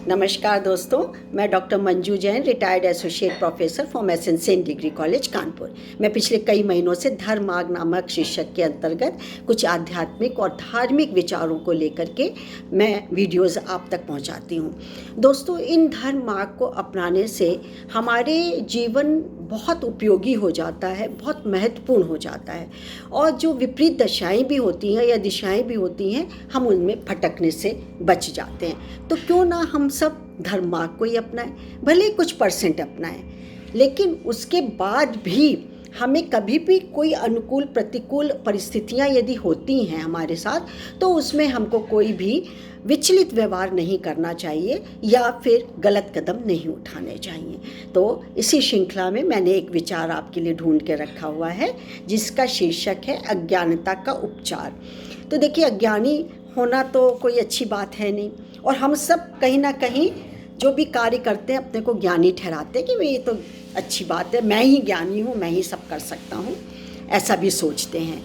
नमस्कार दोस्तों, मैं doctor Manju Jain, retired associate professor from SN degree college Kanpur. मैं पिछले कई महीनों से धर्म मार्ग नामक शीर्षक के अंतर्गत कुछ आध्यात्मिक और धार्मिक विचारों को लेकर के मैं वीडियोस आप तक पहुंचाती हूं। दोस्तों, इन धर्म मार्ग को अपनाने से हमारे जीवन बहुत उपयोगी हो जाता है, बहुत महत्वपूर्ण हो जाता है, और जो विपरीत दशाएं भी होती हैं या दिशाएं भी होती हैं, हम उनमें भटकने से बच जाते हैं। तो क्यों ना हम सब धर्म मार्ग को ही अपनाएं, भले कुछ परसेंट अपनाएं, लेकिन उसके बाद भी हमें कभी भी कोई अनुकूल प्रतिकूल परिस्थितियां यदि होती हैं हमारे साथ, तो उसमें हमको कोई भी विचलित व्यवहार नहीं करना चाहिए या फिर गलत कदम नहीं उठाने चाहिए। तो इसी श्रृंखला में मैंने एक विचार आपके लिए ढूंढ के रखा हुआ है, जिसका शीर्षक है अज्ञानता का उपचार। तो देखिए, अज्ञानी होना तो कोई अच्छी बात है नहीं, और हम सब कहीं ना कहीं जो भी कार्य करते हैं अपने को ज्ञानी ठहराते हैं कि भाई ये तो अच्छी बात है, मैं ही ज्ञानी हूँ, मैं ही सब कर सकता हूँ, ऐसा भी सोचते हैं।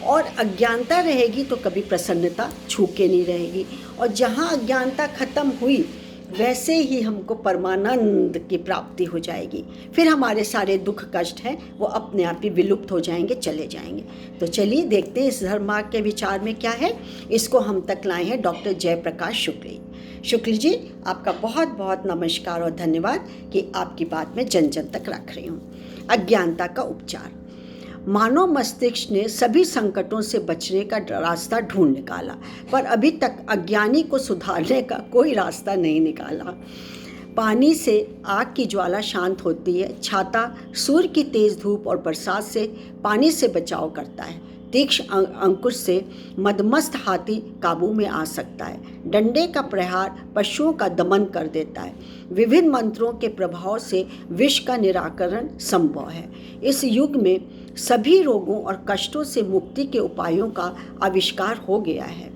और अज्ञानता रहेगी तो कभी प्रसन्नता छूके नहीं रहेगी, और जहाँ अज्ञानता खत्म हुई वैसे ही हमको परमानंद की प्राप्ति हो जाएगी। फिर हमारे सारे दुख कष्ट हैं वो अपने आप ही विलुप्त हो जाएंगे, चले जाएंगे। तो चलिए देखते हैं इस धर्म मार्ग के विचार में क्या है। इसको हम तक लाए हैं डॉक्टर जयप्रकाश शुक्ल जी। आपका बहुत बहुत नमस्कार और धन्यवाद कि आपकी बात मैं जन जन तक रख रही हूँ। अज्ञानता का उपचार। मानव मस्तिष्क ने सभी संकटों से बचने का रास्ता ढूंढ निकाला, पर अभी तक अज्ञानी को सुधारने का कोई रास्ता नहीं निकाला। पानी से आग की ज्वाला शांत होती है, छाता सूर्य की तेज धूप और बरसात से पानी से बचाव करता है, तीक्ष्ण अंकुश से मदमस्त हाथी काबू में आ सकता है, डंडे का प्रहार पशुओं का दमन कर देता है, विभिन्न मंत्रों के प्रभाव से विष का निराकरण संभव है। इस युग में सभी रोगों और कष्टों से मुक्ति के उपायों का आविष्कार हो गया है,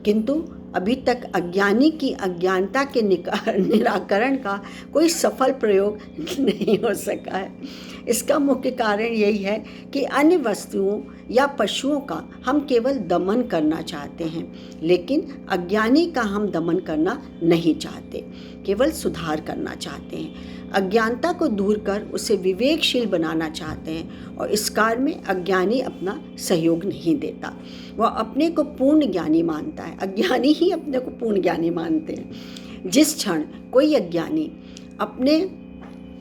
किंतु अभी तक अज्ञानी की अज्ञानता के निराकरण का कोई सफल प्रयोग नहीं हो सका है। इसका मुख्य कारण यही है कि अन्य वस्तुओं या पशुओं का हम केवल दमन करना चाहते हैं, लेकिन अज्ञानी का हम दमन करना नहीं चाहते, केवल सुधार करना चाहते हैं। अज्ञानता को दूर कर उसे विवेकशील बनाना चाहते हैं, और इस कार्य में अज्ञानी अपना सहयोग नहीं देता। वह अपने को पूर्ण ज्ञानी मानता है, अज्ञानी ही अपने को पूर्ण ज्ञानी मानते हैं। जिस क्षण कोई अज्ञानी अपने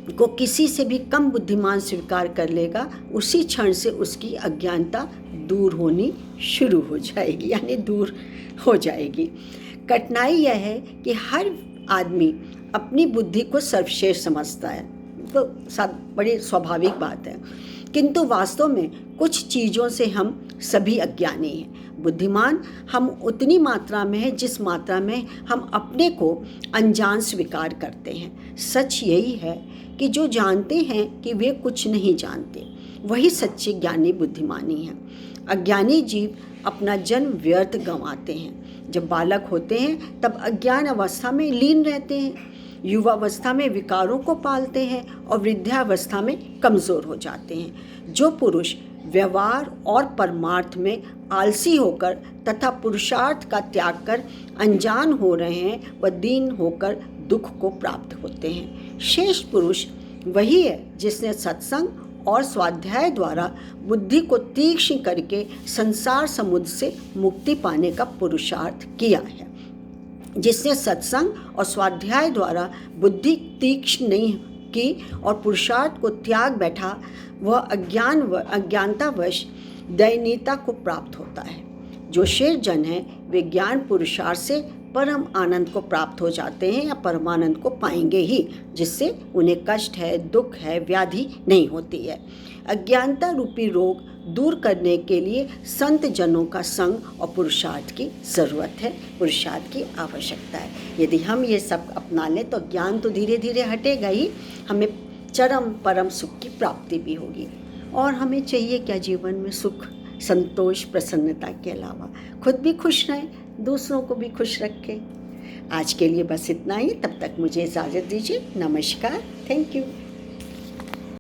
को किसी से भी कम बुद्धिमान स्वीकार कर लेगा, उसी क्षण से उसकी अज्ञानता दूर होनी शुरू हो जाएगी, यानी दूर हो जाएगी। कठिनाई यह है कि हर आदमी अपनी बुद्धि को सर्वश्रेष्ठ समझता है, तो बड़ी स्वाभाविक बात है, किंतु वास्तव में कुछ चीज़ों से हम सभी अज्ञानी हैं। बुद्धिमान हम उतनी मात्रा में है जिस मात्रा में हम अपने को अनजान स्वीकार करते हैं। सच यही है कि जो जानते हैं कि वे कुछ नहीं जानते, वही सच्ची ज्ञानी बुद्धिमानी है। अज्ञानी जीव अपना जन्म व्यर्थ गंवाते हैं। जब बालक होते हैं तब अज्ञान अवस्था में लीन रहते हैं, युवावस्था में विकारों को पालते हैं और वृद्धावस्था में कमज़ोर हो जाते हैं। जो पुरुष व्यवहार और परमार्थ में आलसी होकर तथा पुरुषार्थ का त्याग कर अनजान हो रहे हैं, वह दीन होकर दुख को प्राप्त होते हैं। श्रेष्ठ पुरुष वही है जिसने सत्संग और स्वाध्याय द्वारा बुद्धि को तीक्ष्ण करके संसार समुद्र से मुक्ति पाने का पुरुषार्थ किया है। जिसने सत्संग और स्वाध्याय द्वारा बुद्धि तीक्ष्ण नहीं की और पुरुषार्थ को त्याग बैठा, वह अज्ञानतावश दयनीयता को प्राप्त होता है। जो शेर जन है वे ज्ञान पुरुषार्थ से परम आनंद को प्राप्त हो जाते हैं या परमानंद को पाएंगे ही, जिससे उन्हें कष्ट है, दुख है, व्याधि नहीं होती है। अज्ञानता रूपी रोग दूर करने के लिए संत जनों का संग और पुरुषार्थ की ज़रूरत है, पुरुषार्थ की आवश्यकता है। यदि हम ये सब अपना लें तो ज्ञान तो धीरे धीरे हटेगा ही, हमें चरम परम सुख की प्राप्ति भी होगी। और हमें चाहिए क्या जीवन में? सुख, संतोष, प्रसन्नता के अलावा खुद भी खुश रहें, दूसरों को भी खुश रखें। आज के लिए बस इतना ही। तब तक मुझे इजाज़त दीजिए। नमस्कार। Thank you.